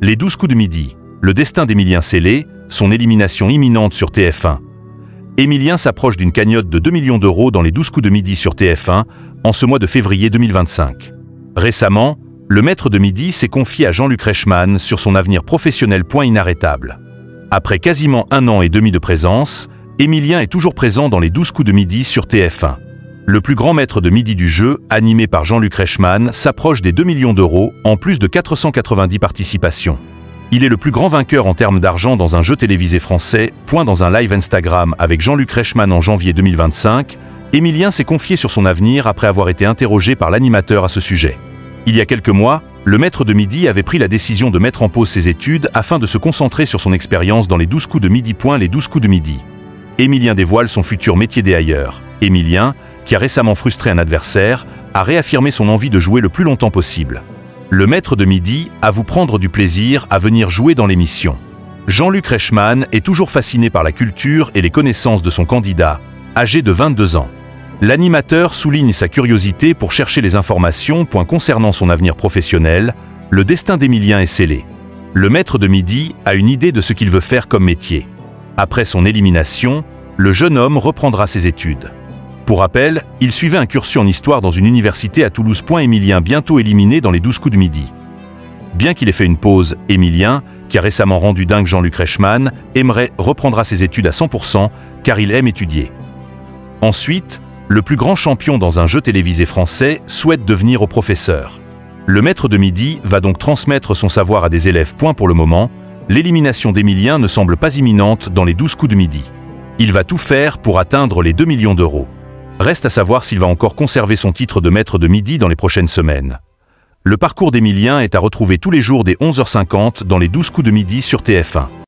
Les 12 coups de midi, le destin d'Emilien scellé, son élimination imminente sur TF1. Emilien s'approche d'une cagnotte de 2 millions d'euros dans les 12 coups de midi sur TF1 en ce mois de février 2025. Récemment, le maître de midi s'est confié à Jean-Luc Reichmann sur son avenir professionnel inarrêtable. Après quasiment 1 an et demi de présence, Emilien est toujours présent dans les 12 coups de midi sur TF1. Le plus grand maître de midi du jeu, animé par Jean-Luc Reichmann, s'approche des 2 millions d'euros en plus de 490 participations. Il est le plus grand vainqueur en termes d'argent dans un jeu télévisé français. Dans un live Instagram avec Jean-Luc Reichmann en janvier 2025, Emilien s'est confié sur son avenir après avoir été interrogé par l'animateur à ce sujet. Il y a quelques mois, le maître de midi avait pris la décision de mettre en pause ses études afin de se concentrer sur son expérience dans les 12 coups de midi. Les 12 coups de midi. Emilien dévoile son futur métier des ailleurs. Emilien, qui a récemment frustré un adversaire, a réaffirmé son envie de jouer le plus longtemps possible. Le maître de midi avoue prendre du plaisir à venir jouer dans l'émission. Jean-Luc Reichmann est toujours fasciné par la culture et les connaissances de son candidat, âgé de 22 ans. L'animateur souligne sa curiosité pour chercher les informations concernant son avenir professionnel. Le destin d'Emilien est scellé. Le maître de midi a une idée de ce qu'il veut faire comme métier. Après son élimination, le jeune homme reprendra ses études. Pour rappel, il suivait un cursus en histoire dans une université à Toulouse. Emilien, bientôt éliminé dans les 12 coups de midi. Bien qu'il ait fait une pause, Emilien, qui a récemment rendu dingue Jean-Luc Reichmann, reprendra ses études à 100% car il aime étudier. Ensuite, le plus grand champion dans un jeu télévisé français souhaite devenir au professeur. Le maître de midi va donc transmettre son savoir à des élèves. Pour le moment, l'élimination d'Emilien ne semble pas imminente dans les 12 coups de midi. Il va tout faire pour atteindre les 2 millions d'euros. Reste à savoir s'il va encore conserver son titre de maître de midi dans les prochaines semaines. Le parcours d'Emilien est à retrouver tous les jours dès 11h50 dans les 12 coups de midi sur TF1.